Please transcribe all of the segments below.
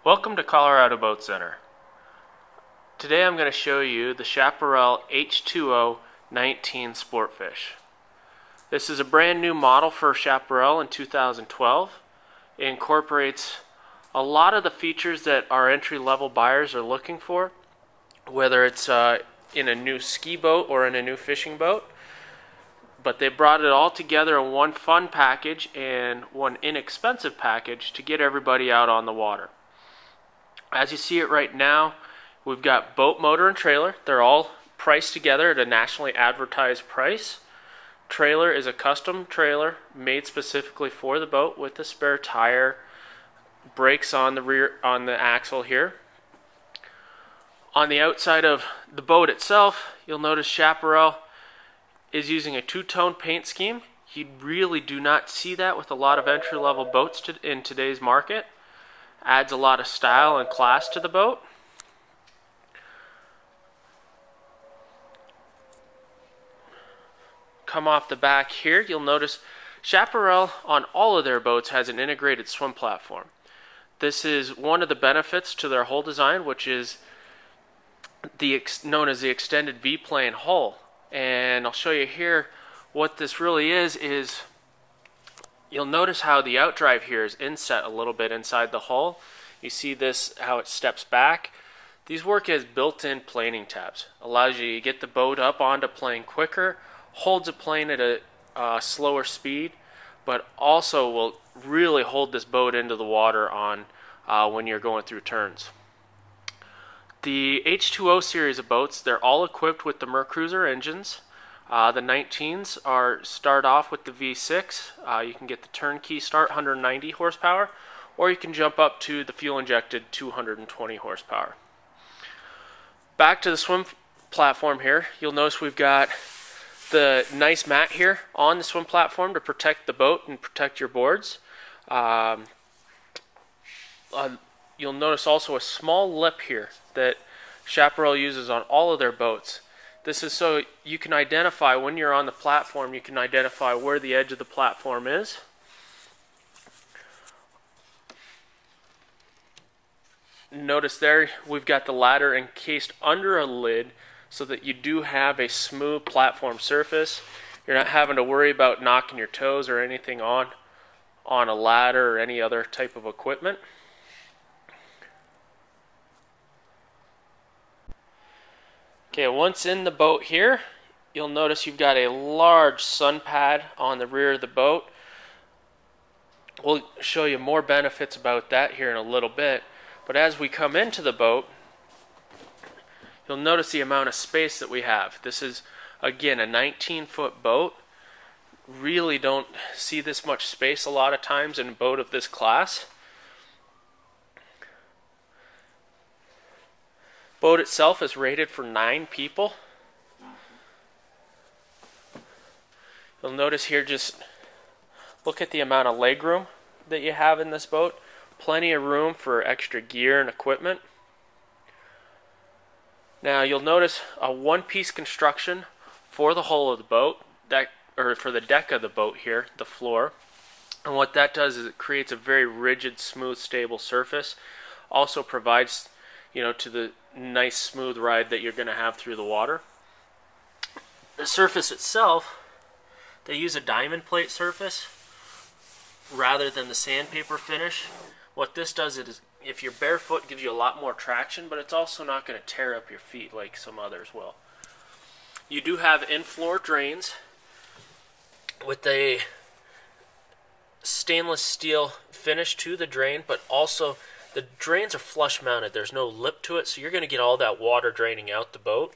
Welcome to Colorado Boat Center. Today I'm going to show you the Chaparral H2O 19 Sportfish. This is a brand new model for Chaparral in 2012. It incorporates a lot of the features that our entry-level buyers are looking for, whether it's in a new ski boat or in a new fishing boat. But they brought it all together in one fun package and one inexpensive package to get everybody out on the water. As you see it right now, we've got boat, motor, and trailer. They're all priced together at a nationally advertised price. Trailer is a custom trailer made specifically for the boat with a spare tire, brakes on the axle here. On the outside of the boat itself, you'll notice Chaparral is using a two-tone paint scheme. You really do not see that with a lot of entry-level boats in today's market. Adds a lot of style and class to the boat. Come off the back here, you'll notice Chaparral on all of their boats has an integrated swim platform. This is one of the benefits to their hull design, which is known as the extended V-plane hull. And I'll show you here what this really is you'll notice how the outdrive here is inset a little bit inside the hull. You see this, how it steps back. These work as built-in planing tabs. Allows you to get the boat up onto plane quicker, holds a plane at a slower speed, but also will really hold this boat into the water on when you're going through turns. The H2O series of boats, they're all equipped with the Mercruiser engines. The 19s start off with the V6. You can get the turnkey start 190 horsepower, or you can jump up to the fuel-injected 220 horsepower. Back to the swim platform here, you'll notice we've got the nice mat here on the swim platform to protect the boat and protect your boards. You'll notice also a small lip here that Chaparral uses on all of their boats. This is so you can identify when you're on the platform, you can identify where the edge of the platform is. Notice there we've got the ladder encased under a lid so that you do have a smooth platform surface. You're not having to worry about knocking your toes or anything on a ladder or any other type of equipment. Okay, once in the boat here, you'll notice you've got a large sun pad on the rear of the boat. We'll show you more benefits about that here in a little bit. But as we come into the boat, you'll notice the amount of space that we have. This is, again, a 19-foot boat. Really don't see this much space a lot of times in a boat of this class. Boat itself is rated for 9 people. You'll notice here, just look at the amount of legroom that you have in this boat. Plenty of room for extra gear and equipment. Now you'll notice a one-piece construction for the hull of the boat, or for the deck of the boat here, the floor. And what that does is it creates a very rigid, smooth, stable surface. Also provides, to the nice smooth ride that you're going to have through the water. The surface itself, they use a diamond plate surface rather than the sandpaper finish. What this does is, if you're barefoot, gives you a lot more traction, but it's also not going to tear up your feet like some others will. You do have in-floor drains with a stainless steel finish to the drain, but also the drains are flush mounted. There's no lip to it, so you're going to get all that water draining out the boat.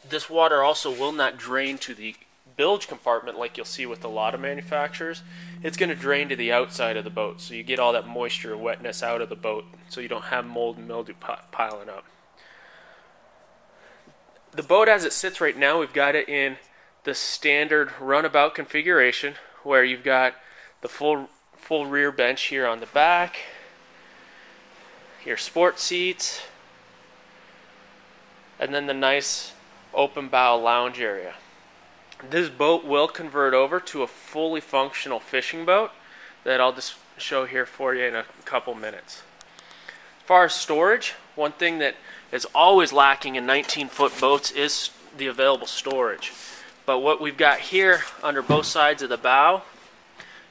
This water also will not drain to the bilge compartment like you'll see with a lot of manufacturers. It's going to drain to the outside of the boat, so you get all that moisture and wetness out of the boat, so you don't have mold and mildew piling up. The boat as it sits right now, we've got it in the standard runabout configuration, where you've got the full rear bench here on the back, your sport seats, and then the nice open bow lounge area. This boat will convert over to a fully functional fishing boat that I'll just show here for you in a couple minutes. far as storage, one thing that is always lacking in 19-foot boats is the available storage. But what we've got here under both sides of the bow,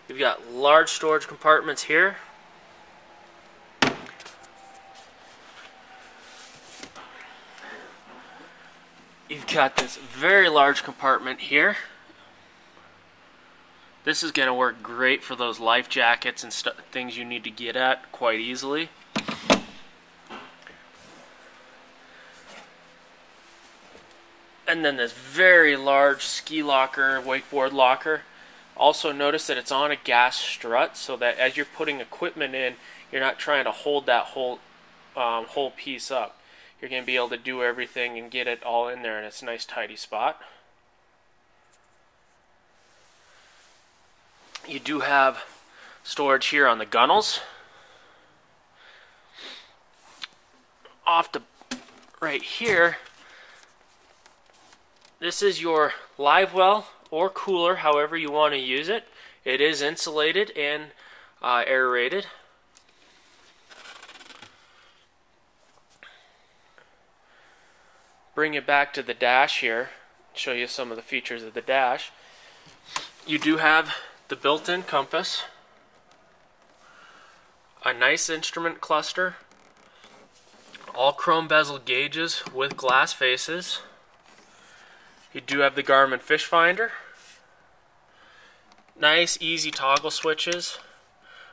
you've got large storage compartments here. You've got this very large compartment here. This is going to work great for those life jackets and things you need to get at quite easily. And then this very large ski locker, wakeboard locker. Also notice that it's on a gas strut, so that as you're putting equipment in, you're not trying to hold that whole piece up. You're going to be able to do everything and get it all in there in its nice tidy spot. You do have storage here on the gunnels. Off the right here, this is your live well or cooler, however you want to use it. It is insulated and aerated. Bring it back to the dash here, show you some of the features of the dash. You do have the built-in compass, a nice instrument cluster, all chrome bezel gauges with glass faces. You do have the Garmin fish finder, nice easy toggle switches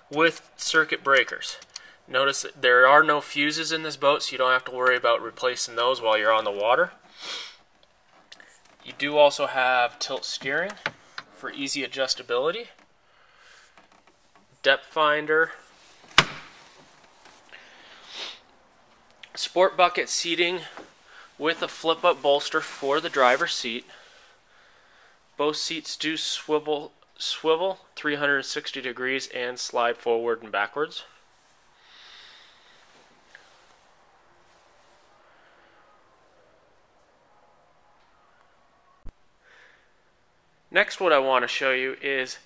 with circuit breakers. Notice that there are no fuses in this boat, so you don't have to worry about replacing those while you're on the water. You do also have tilt steering for easy adjustability, depth finder, sport bucket seating with a flip-up bolster for the driver's seat. Both seats do swivel 360 degrees and slide forward and backwards. Next, what I want to show you is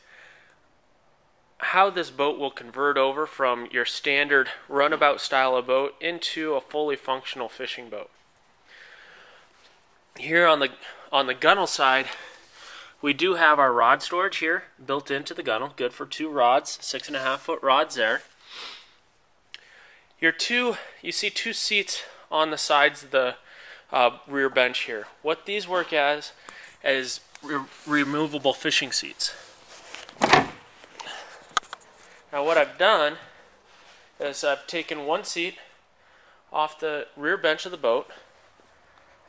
how this boat will convert over from your standard runabout style of boat into a fully functional fishing boat. Here on the gunnel side, we do have our rod storage here built into the gunnel, good for 2 rods, 6.5-foot rods there. You see 2 seats on the sides of the rear bench here. What these work as removable fishing seats. Now what I've done is I've taken one seat off the rear bench of the boat,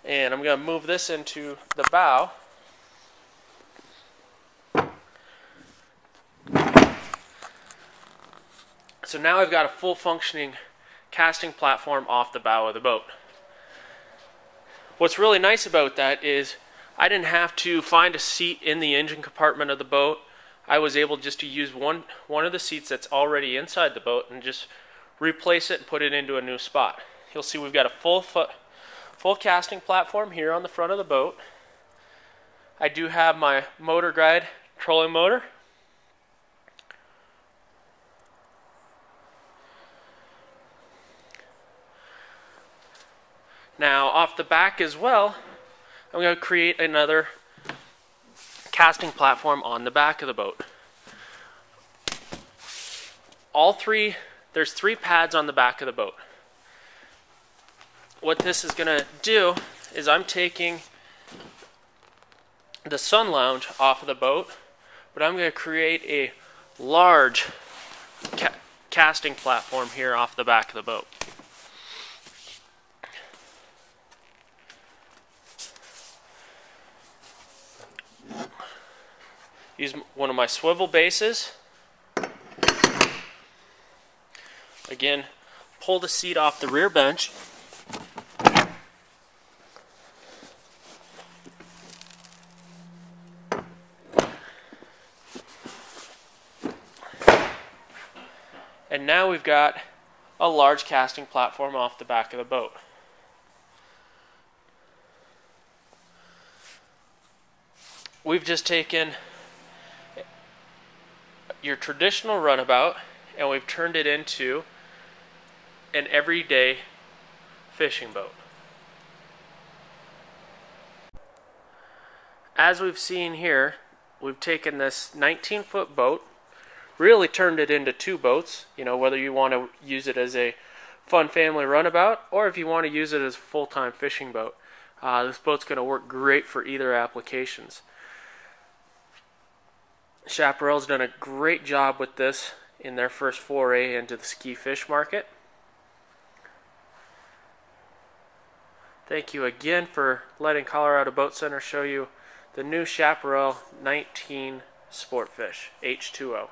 and I'm going to move this into the bow. So now I've got a full functioning casting platform off the bow of the boat. What's really nice about that is I didn't have to find a seat in the engine compartment of the boat. I was able just to use one of the seats that's already inside the boat and just replace it and put it into a new spot. You'll see we've got a full casting platform here on the front of the boat. I do have my motor guide trolling motor. Now off the back as well, I'm going to create another casting platform on the back of the boat. There's 3 pads on the back of the boat. What this is going to do is I'm taking the sun lounge off of the boat, but I'm going to create a large casting platform here off the back of the boat. Use one of my swivel bases. Again, pull the seat off the rear bench. And now we've got a large casting platform off the back of the boat. We've just taken your traditional runabout and we've turned it into and everyday fishing boat. As we've seen here, we've taken this 19-foot boat, really turned it into two boats, whether you want to use it as a fun family runabout or if you want to use it as a full-time fishing boat. This boat's going to work great for either applications. Chaparral's done a great job with this in their first foray into the ski fish market. Thank you again for letting Colorado Boat Center show you the new Chaparral 19 Sportfish H2O.